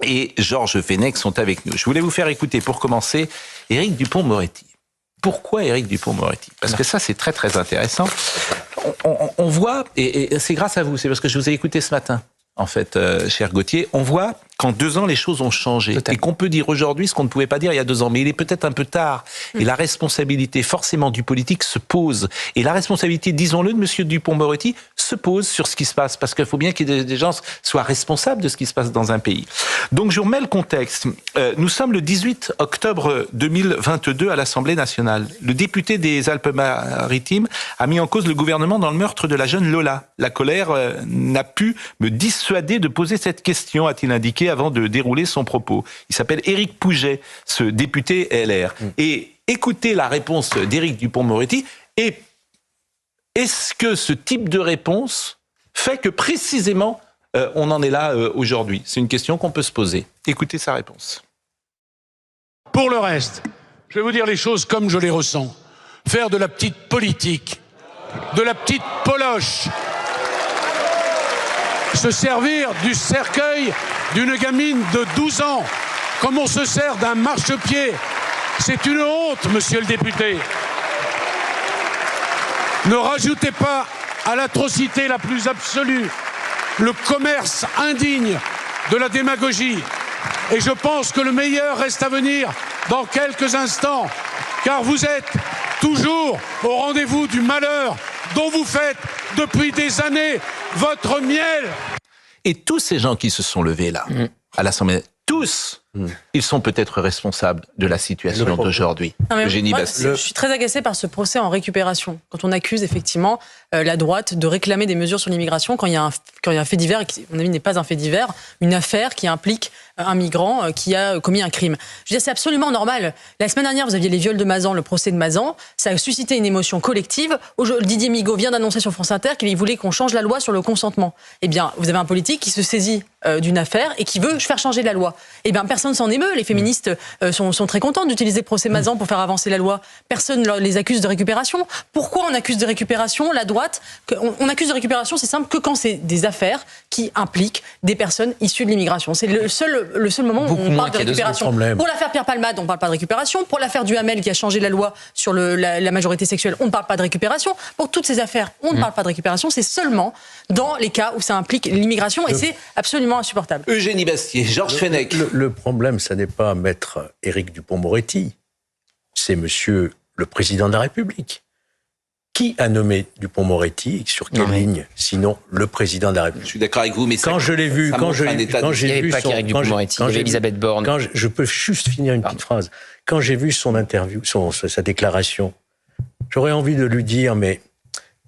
et Georges Fenech sont avec nous. Je voulais vous faire écouter, pour commencer, Éric Dupond-Moretti. Pourquoi Éric Dupond-Moretti? Parce que ça, c'est très, très intéressant. On voit, et c'est grâce à vous, c'est parce que je vous ai écouté ce matin, en fait, cher Gauthier, on voit qu'en 2 ans, les choses ont changé. Et qu'on peut dire aujourd'hui ce qu'on ne pouvait pas dire il y a 2 ans. Mais il est peut-être un peu tard. Et la responsabilité, forcément, du politique se pose. Et la responsabilité, disons-le, de M. Dupond-Moretti se pose sur ce qui se passe. Parce qu'il faut bien qu'il y ait des gens soient responsables de ce qui se passe dans un pays. Donc, je vous remets le contexte. Nous sommes le 18 octobre 2022 à l'Assemblée nationale. Le député des Alpes-Maritimes a mis en cause le gouvernement dans le meurtre de la jeune Lola. La colère n'a pu me dissuader de poser cette question, a-t-il indiqué avant de dérouler son propos. Il s'appelle Éric Pouget, ce député LR. Et écoutez la réponse d'Éric Dupond-Moretti. Et est-ce que ce type de réponse fait que précisément on en est là aujourd'hui? C'est une question qu'on peut se poser. Écoutez sa réponse. Pour le reste, je vais vous dire les choses comme je les ressens. Faire de la petite politique, de la petite poloche, se servir du cercueil d'une gamine de 12 ans, comme on se sert d'un marchepied. C'est une honte, monsieur le député. Ne rajoutez pas à l'atrocité la plus absolue le commerce indigne de la démagogie. Et je pense que le meilleur reste à venir dans quelques instants, car vous êtes toujours au rendez-vous du malheur dont vous faites depuis des années votre miel. Et tous ces gens qui se sont levés là, à l'Assemblée, tous, ils sont peut-être responsables de la situation d'aujourd'hui. Eugénie Bastier. Je suis très agacée par ce procès en récupération. Quand on accuse effectivement la droite de réclamer des mesures sur l'immigration, quand il y a un fait divers, et qui, à mon avis, n'est pas un fait divers, une affaire qui implique un migrant qui a commis un crime. Je veux dire, c'est absolument normal. La semaine dernière, vous aviez les viols de Mazan, le procès de Mazan. Ça a suscité une émotion collective. Didier Migaud vient d'annoncer sur France Inter qu'il voulait qu'on change la loi sur le consentement. Eh bien, vous avez un politique qui se saisit d'une affaire et qui veut faire changer la loi. Eh bien, personne s'en émeut. Les féministes sont très contents d'utiliser le procès Mazan pour faire avancer la loi. Personne ne les accuse de récupération. Pourquoi on accuse de récupération la droite? On accuse de récupération, c'est simple, que quand c'est des affaires qui impliquent des personnes issues de l'immigration. C'est le seul moment où on parle de récupération. Pour l'affaire Pierre Palmade, on ne parle pas de récupération. Pour l'affaire Duhamel qui a changé la loi sur la majorité sexuelle, on ne parle pas de récupération. Pour toutes ces affaires, on ne parle pas de récupération. C'est seulement dans les cas où ça implique l'immigration et c'est absolument insupportable. Eugénie Bastier, Georges Fenech. Le problème, ça n'est pas maître Éric Dupond-Moretti, c'est monsieur le président de la République. Qui a nommé Dupond-Moretti et sur quelle ligne? Sinon, le président de la République. Je suis d'accord avec vous, mais quand je l'ai vu, quand j'ai vu Dupond-Moretti, il y avait Elisabeth Borne. Je peux juste finir une petite phrase. Quand j'ai vu son interview, sa déclaration, j'aurais envie de lui dire, mais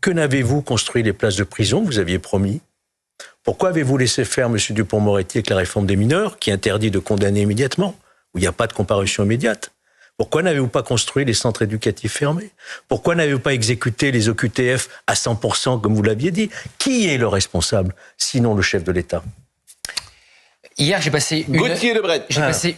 que n'avez-vous construit les places de prison que vous aviez promis? Pourquoi avez-vous laissé faire M. Dupond-Moretti avec la réforme des mineurs, qui interdit de condamner immédiatement, où il n'y a pas de comparution immédiate? Pourquoi n'avez-vous pas construit les centres éducatifs fermés? Pourquoi n'avez-vous pas exécuté les OQTF à 100%, comme vous l'aviez dit? Qui est le responsable, sinon le chef de l'État? Hier, j'ai passé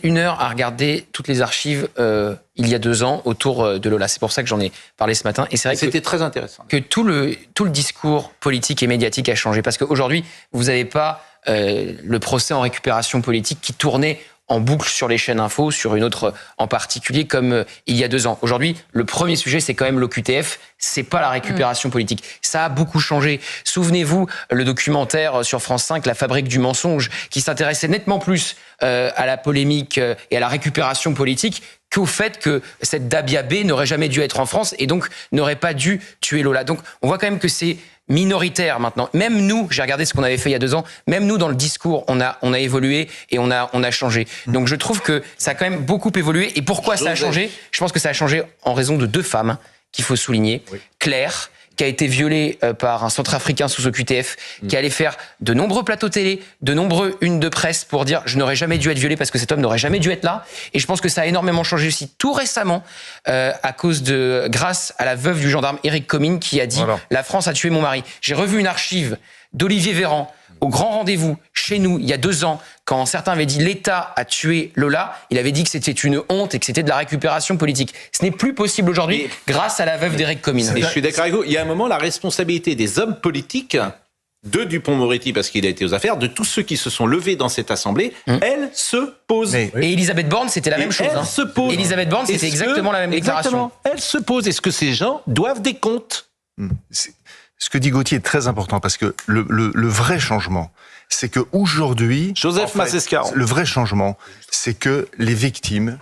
une heure à regarder toutes les archives il y a 2 ans autour de Lola. C'est pour ça que j'en ai parlé ce matin. Et c'est vrai que c'était très intéressant. Que tout le discours politique et médiatique a changé. Parce qu'aujourd'hui, vous n'avez pas le procès en récupération politique qui tournait en boucle sur les chaînes info, sur une autre en particulier, comme il y a 2 ans. Aujourd'hui, le premier sujet, c'est quand même l'OQTF, c'est pas la récupération politique. Ça a beaucoup changé. Souvenez-vous, le documentaire sur France 5, La fabrique du mensonge, qui s'intéressait nettement plus à la polémique et à la récupération politique qu'au fait que cette Dabia B n'aurait jamais dû être en France et donc n'aurait pas dû tuer Lola. Donc on voit quand même que c'est minoritaire maintenant. Même nous, j'ai regardé ce qu'on avait fait il y a 2 ans, même nous dans le discours, on a évolué et on a changé. Donc je trouve que ça a quand même beaucoup évolué. Et pourquoi ça a changé? Je pense que ça a changé en raison de 2 femmes qu'il faut souligner. Claire, qui a été violée par un centrafricain sous OQTF, qui allait faire de nombreux plateaux télé, de nombreux unes de presse pour dire « je n'aurais jamais dû être violée parce que cet homme n'aurait jamais dû être là ». Et je pense que ça a énormément changé aussi tout récemment grâce à la veuve du gendarme Éric Comines qui a dit « la France a tué mon mari ». J'ai revu une archive d'Olivier Véran au grand rendez-vous chez nous il y a 2 ans, quand certains avaient dit l'État a tué Lola, il avait dit que c'était une honte et que c'était de la récupération politique. Ce n'est plus possible aujourd'hui grâce à la veuve d'Éric Comines. Je suis d'accord avec vous. Il y a un moment, la responsabilité des hommes politiques de Dupond-Moretti, parce qu'il a été aux affaires, de tous ceux qui se sont levés dans cette assemblée, elle se pose. Et Elisabeth Borne, c'était la même chose. Elle se pose. Elisabeth Borne, c'était exactement la même déclaration. Exactement. Elle se pose. Est-ce que ces gens doivent des comptes? Ce que dit Gauthier est très important, parce que le vrai changement, c'est qu'aujourd'hui... Joseph Massescaron. Le vrai changement, c'est que les victimes...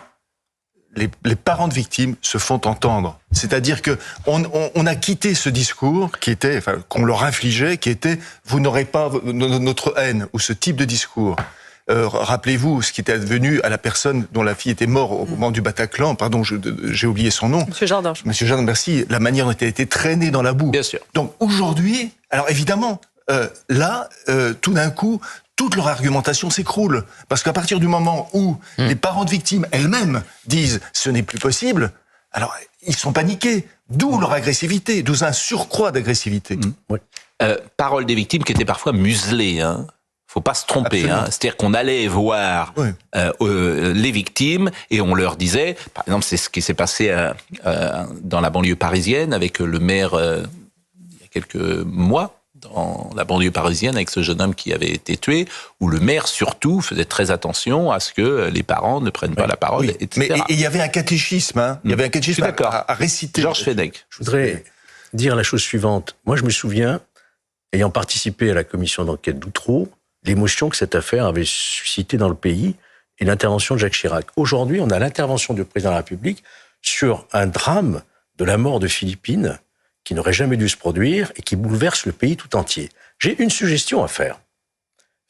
Les parents de victimes se font entendre. C'est-à-dire que on a quitté ce discours qui était, enfin, qu'on leur infligeait, qui était « vous n'aurez pas notre haine » ou ce type de discours. Rappelez-vous ce qui était advenu à la personne dont la fille était morte au moment du Bataclan. Pardon, j'ai oublié son nom. Monsieur Jardin. Monsieur Jardin, merci. La manière dont elle a été traînée dans la boue. Bien sûr. Donc aujourd'hui, alors évidemment, tout d'un coup, toute leur argumentation s'écroule. Parce qu'à partir du moment où les parents de victimes elles-mêmes disent « ce n'est plus possible », alors ils sont paniqués. D'où leur agressivité, d'où un surcroît d'agressivité. Ouais. Parole des victimes qui étaient parfois muselées. Faut pas se tromper. C'est-à-dire qu'on allait voir les victimes et on leur disait, par exemple, c'est ce qui s'est passé dans la banlieue parisienne avec le maire il y a quelques mois, dans la banlieue parisienne avec ce jeune homme qui avait été tué, où le maire surtout faisait très attention à ce que les parents ne prennent pas la parole, etc. Mais il y avait un catéchisme, il y avait un catéchisme à réciter. Georges Fenech. Je voudrais dire la chose suivante. Moi, je me souviens, ayant participé à la commission d'enquête d'Outreau, l'émotion que cette affaire avait suscité dans le pays et l'intervention de Jacques Chirac. Aujourd'hui, on a l'intervention du président de la République sur un drame de la mort de Philippine qui n'aurait jamais dû se produire et qui bouleverse le pays tout entier. J'ai une suggestion à faire.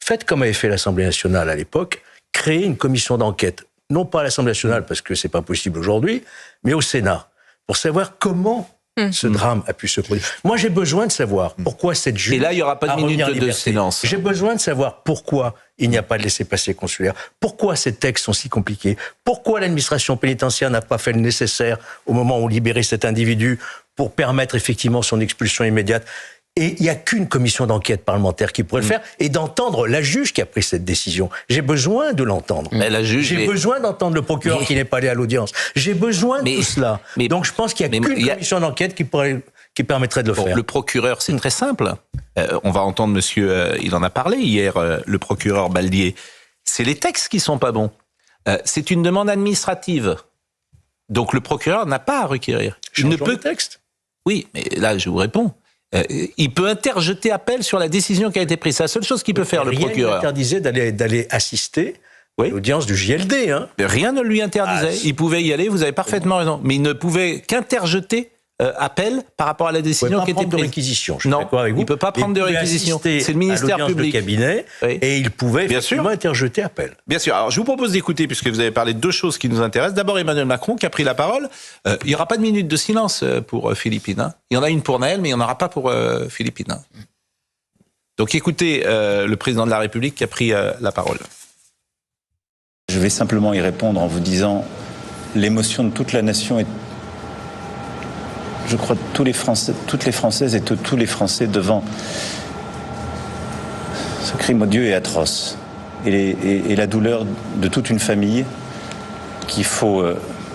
Faites comme avait fait l'Assemblée nationale à l'époque, créez une commission d'enquête, non pas à l'Assemblée nationale parce que c'est pas possible aujourd'hui, mais au Sénat, pour savoir comment ce drame a pu se produire. Moi, j'ai besoin de savoir pourquoi cette juge... Et là, il n'y aura pas de minute de silence. J'ai besoin de savoir pourquoi il n'y a pas de laissez-passer consulaire, pourquoi ces textes sont si compliqués, pourquoi l'administration pénitentiaire n'a pas fait le nécessaire au moment où on libérait cet individu pour permettre effectivement son expulsion immédiate. Et il n'y a qu'une commission d'enquête parlementaire qui pourrait le faire et d'entendre la juge qui a pris cette décision. J'ai besoin de l'entendre. J'ai besoin d'entendre le procureur qui n'est pas allé à l'audience. J'ai besoin de tout cela. Donc je pense qu'il n'y a qu'une commission d'enquête qui permettrait de le faire. Le procureur, c'est très simple. On va entendre monsieur, il en a parlé hier, le procureur Baldier. C'est les textes qui sont pas bons. C'est une demande administrative. Donc le procureur n'a pas à requérir. Il ne peut le texte. Oui, mais là je vous réponds. Il peut interjeter appel sur la décision qui a été prise. C'est la seule chose qu'il peut faire, le procureur. Rien ne lui interdisait d'aller assister à l'audience du JLD. Rien ne lui interdisait. Il pouvait y aller, vous avez parfaitement raison. Mais il ne pouvait qu'interjeter appel par rapport à la décision qui était prise. De réquisition. Non, il ne peut pas prendre de réquisition. C'est le ministère public. De cabinet, et il pouvait effectivement interjeter appel. Bien sûr. Alors, je vous propose d'écouter, puisque vous avez parlé de deux choses qui nous intéressent. D'abord, Emmanuel Macron qui a pris la parole. Il n'y aura pas de minute de silence pour Philippine. Il y en a une pour Naël, mais il n'y en aura pas pour Philippine. Donc, écoutez le président de la République qui a pris la parole. Je vais simplement y répondre en vous disant l'émotion de toute la nation est, je crois, tous les Français, toutes les Françaises et tous les Français devant ce crime odieux et atroce. Et la douleur de toute une famille qu'il faut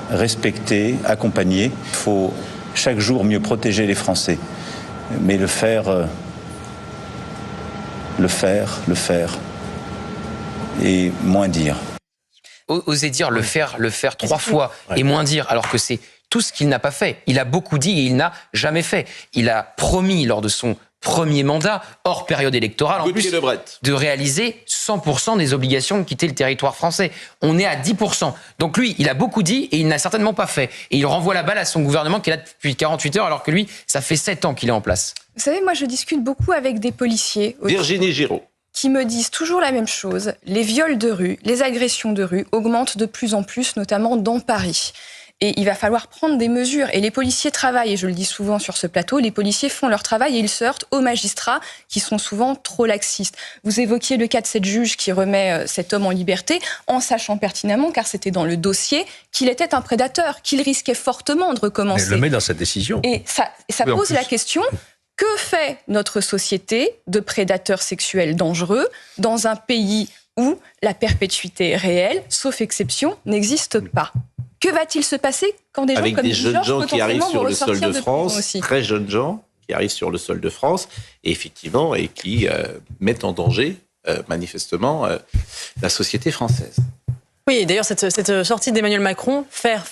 respecter, accompagner. Il faut chaque jour mieux protéger les Français. Mais le faire et moins dire. Oser dire le faire 3 fois et moins dire, alors que c'est tout ce qu'il n'a pas fait. Il a beaucoup dit et il n'a jamais fait. Il a promis lors de son premier mandat, hors période électorale, en plus, de réaliser 100% des obligations de quitter le territoire français. On est à 10%. Donc lui, il a beaucoup dit et il n'a certainement pas fait. Et il renvoie la balle à son gouvernement qui est là depuis 48 heures, alors que lui, ça fait 7 ans qu'il est en place. Vous savez, moi, je discute beaucoup avec des policiers. Virginie Giraud. Qui me disent toujours la même chose. Les viols de rue, les agressions de rue augmentent de plus en plus, notamment dans Paris. Et il va falloir prendre des mesures. Et les policiers travaillent, et je le dis souvent sur ce plateau, les policiers font leur travail et ils se heurtent aux magistrats qui sont souvent trop laxistes. Vous évoquiez le cas de cette juge qui remet cet homme en liberté en sachant pertinemment, car c'était dans le dossier, qu'il était un prédateur, qu'il risquait fortement de recommencer. Elle le met dans sa décision. Et ça pose la question... Que fait notre société de prédateurs sexuels dangereux dans un pays où la perpétuité réelle, sauf exception, n'existe pas? Que va-t-il se passer quand des gens comme des jeunes Georges gens qui arrivent sur le sol de France, aussi. très jeunes gens qui arrivent sur le sol de France, et effectivement, et qui mettent en danger, manifestement, la société française. Oui, et d'ailleurs, cette sortie d'Emmanuel Macron, faire,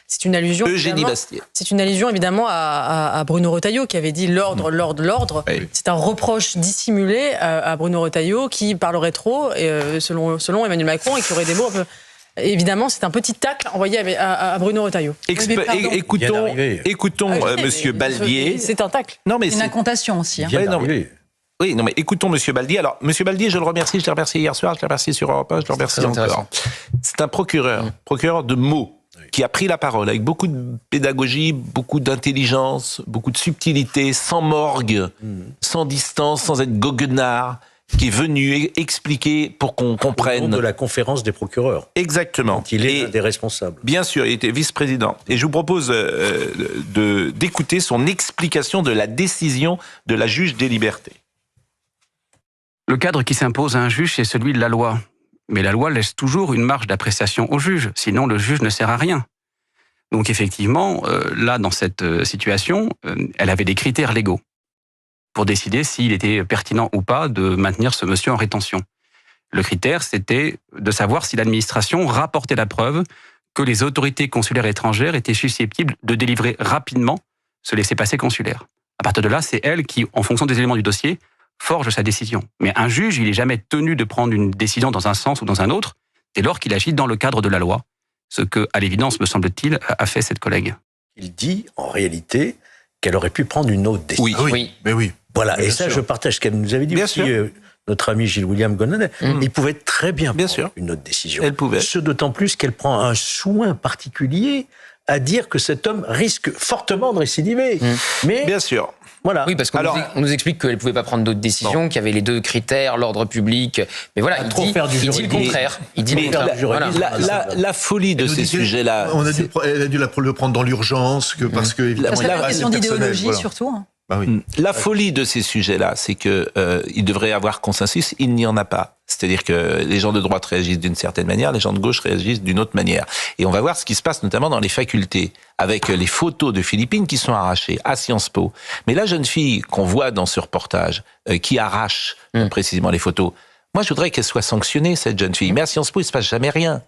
c'est une allusion. Eugénie Bastier. C'est une allusion, évidemment, à Bruno Retailleau, qui avait dit l'ordre. Oui. C'est un reproche dissimulé à Bruno Retailleau, qui parlerait trop, selon Emmanuel Macron, et qui aurait des mots un peu. Évidemment, c'est un petit tacle envoyé à Bruno Retailleau. Écoutons Monsieur Baldier. C'est un tacle. Non, mais une incantation aussi. Oui, non, mais écoutons Monsieur Baldier. Alors, Monsieur Baldier, je le remercie. Je l'ai remercié hier soir, je l'ai remercié sur Europe 1, je le remercie encore. C'est un procureur de mots, qui a pris la parole avec beaucoup de pédagogie, beaucoup d'intelligence, beaucoup de subtilité, sans morgue, sans distance, sans être goguenard, qui est venu expliquer pour qu'on comprenne. Au nom de la conférence des procureurs. Exactement. Il est l'un des responsables. Bien sûr, il était vice-président. Et je vous propose d'écouter son explication de la décision de la juge des libertés. Le cadre qui s'impose à un juge, c'est celui de la loi. Mais la loi laisse toujours une marge d'appréciation au juge, sinon le juge ne sert à rien. Donc effectivement, là, dans cette situation, elle avait des critères légaux pour décider s'il était pertinent ou pas de maintenir ce monsieur en rétention. Le critère, c'était de savoir si l'administration rapportait la preuve que les autorités consulaires étrangères étaient susceptibles de délivrer rapidement ce laissez-passer consulaire. À partir de là, c'est elle qui, en fonction des éléments du dossier, forge sa décision. Mais un juge, il n'est jamais tenu de prendre une décision dans un sens ou dans un autre, dès lors qu'il agit dans le cadre de la loi. Ce que, à l'évidence, me semble-t-il, a fait cette collègue. Il dit, en réalité, qu'elle aurait pu prendre une autre décision. Oui. Mais oui. Voilà, Bien et ça, sûr. je partage ce qu'elle nous avait dit Bien aussi, sûr. notre ami Gilles-William Gonnadet. Il pouvait très bien prendre sûr. une autre décision. Elle pouvait. Ce d'autant plus qu'elle prend un soin particulier à dire que cet homme risque fortement de récidiver. Mais Bien sûr. voilà. Oui, parce qu'on on nous explique qu'elle ne pouvait pas prendre d'autres décisions, qu'il y avait les deux critères, l'ordre public. Mais voilà, il dit le contraire. Il dit le contraire. Voilà. La folie de ces sujets-là. Elle a dû le prendre dans l'urgence, parce que évidemment, Parce qu'il y a une pas question assez personnel, d'idéologie voilà. surtout. Hein. Bah oui. La folie de ces sujets-là, c'est que il devrait y avoir consensus. Il n'y en a pas. C'est-à-dire que les gens de droite réagissent d'une certaine manière, les gens de gauche réagissent d'une autre manière. Et on va voir ce qui se passe notamment dans les facultés, avec les photos de Philippines qui sont arrachées à Sciences Po. Mais la jeune fille qu'on voit dans ce reportage, qui arrache précisément les photos, moi je voudrais qu'elle soit sanctionnée, cette jeune fille. Mais à Sciences Po, il ne se passe jamais rien.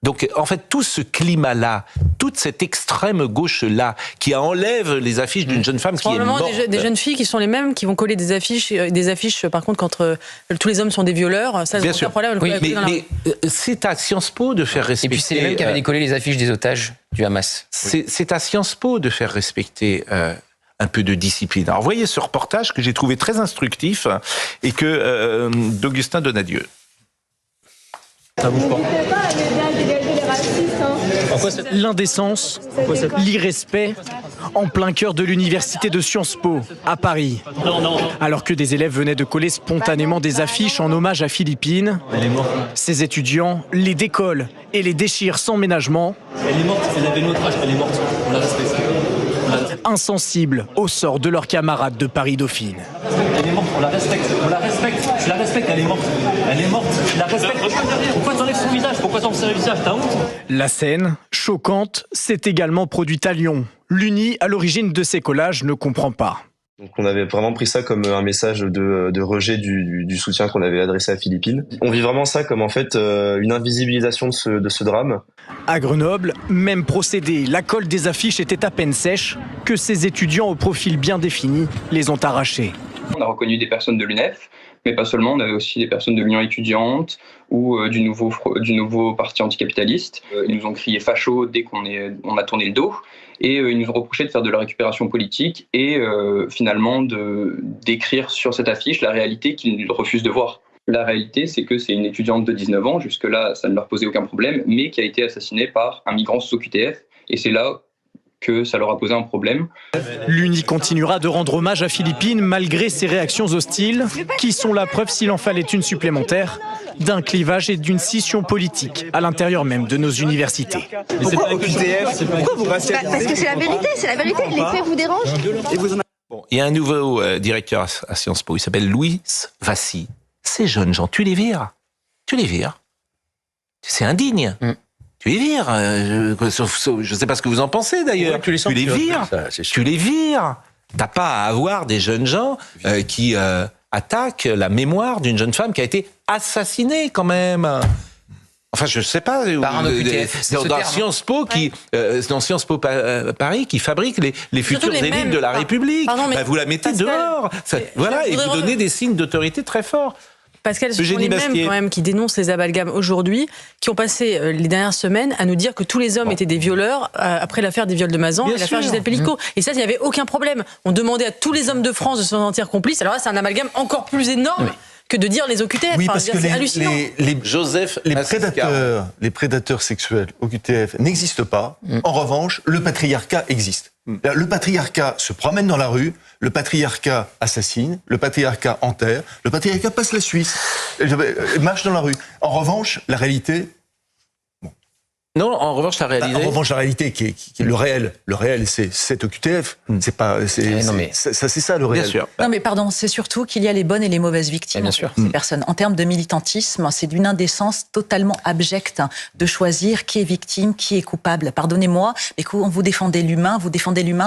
Donc, en fait, tout ce climat-là, toute cette extrême gauche-là, qui enlève les affiches d'une jeune femme qui est morte. Des jeunes filles qui sont les mêmes, qui vont coller des affiches par contre, quand tous les hommes sont des violeurs. Ça, c'est un problème. Oui, mais c'est à Sciences Po de faire respecter... Et puis c'est les mêmes qui avaient décollé les affiches des otages du Hamas. C'est à Sciences Po de faire respecter... un peu de discipline. Alors, voyez ce reportage que j'ai trouvé très instructif et que d'Augustin Donadieu. Ça bouge pas. L'indécence, l'irrespect, en plein cœur de l'université de Sciences Po, à Paris. Alors que des élèves venaient de coller spontanément des affiches en hommage à Philippines, ces étudiants les décollent et les déchirent sans ménagement. Elle est morte, elle avait notre âge, elle est morte, on la respecte. Insensibles au sort de leurs camarades de Paris-Dauphine. Elle est morte, on la respecte, je la respecte, elle est morte, je la respecte. Pourquoi t'enlèves son visage, pourquoi t'enlèves son visage, t'as honte? La scène, choquante, s'est également produite à Lyon. L'UNI, à l'origine de ces collages, ne comprend pas. Donc on avait vraiment pris ça comme un message de rejet du soutien qu'on avait adressé à Philippines. On vit vraiment ça comme en fait une invisibilisation de ce drame. À Grenoble, même procédé, la colle des affiches était à peine sèche que ces étudiants au profil bien défini les ont arrachées. On a reconnu des personnes de l'UNEF, mais pas seulement, on avait aussi des personnes de l'Union étudiante ou du nouveau parti anticapitaliste. Ils nous ont crié facho dès qu'on a tourné le dos. Et ils nous ont reproché de faire de la récupération politique et finalement d'écrire sur cette affiche la réalité qu'ils refusent de voir. La réalité, c'est que c'est une étudiante de 19 ans, jusque-là ça ne leur posait aucun problème, mais qui a été assassinée par un migrant sous OQTF. Et c'est là que ça leur a posé un problème. L'UNI continuera de rendre hommage à Philippines malgré ses réactions hostiles, qui sont la preuve, s'il en fallait une supplémentaire, d'un clivage et d'une scission politique à l'intérieur même de nos universités. Pourquoi vous racialisez ? Parce que c'est la vérité, les faits vous dérangent. Bon, il y a un nouveau directeur à Sciences Po, il s'appelle Louis Vassy. Ces jeunes gens, tu les vires. C'est indigne. Tu les vires. Je ne sais pas ce que vous en pensez d'ailleurs. Ouais, tu les vires. Tu les vires. T'as pas à avoir des jeunes gens qui attaquent la mémoire d'une jeune femme qui a été assassinée quand même. Enfin, je sais pas. Par un OQTF, dans Sciences Po dans Sciences Po Paris qui fabrique les futures élites de la République. Pardon, mais vous la mettez Pascal, dehors. Voilà, et vous donnez des signes d'autorité très forts. Pascal, ce sont les mêmes quand même qui dénoncent les amalgames aujourd'hui, qui ont passé les dernières semaines à nous dire que tous les hommes étaient des violeurs après l'affaire des viols de Mazan et l'affaire Gisèle Pelicot. Et ça, il n'y avait aucun problème. On demandait à tous les hommes de France de se sentir complices. Alors là, c'est un amalgame encore plus énorme que de dire les OQTF. Oui, parce que c'est hallucinant. Les prédateurs sexuels OQTF n'existent pas. En revanche, le patriarcat existe. Le patriarcat se promène dans la rue, le patriarcat assassine, le patriarcat enterre, le patriarcat passe la Suisse, marche dans la rue. En revanche, la réalité... Non, en revanche, la réalité qui est le réel, c'est cet OQTF. C'est pas, c'est ça le réel. Bien sûr. Non, mais pardon, c'est surtout qu'il y a les bonnes et les mauvaises victimes. Bien sûr. Ces personnes. En termes de militantisme, c'est d'une indécence totalement abjecte de choisir qui est victime, qui est coupable. Pardonnez-moi, mais quand vous défendez l'humain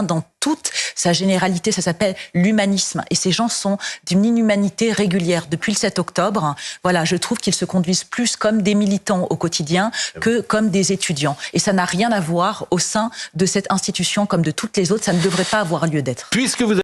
dans toute sa généralité. Ça s'appelle l'humanisme. Et ces gens sont d'une inhumanité régulière. Depuis le 7 octobre, voilà, je trouve qu'ils se conduisent plus comme des militants au quotidien que comme des étudiants. Et ça n'a rien à voir au sein de cette institution comme de toutes les autres. Ça ne devrait pas avoir lieu d'être. Puisque vous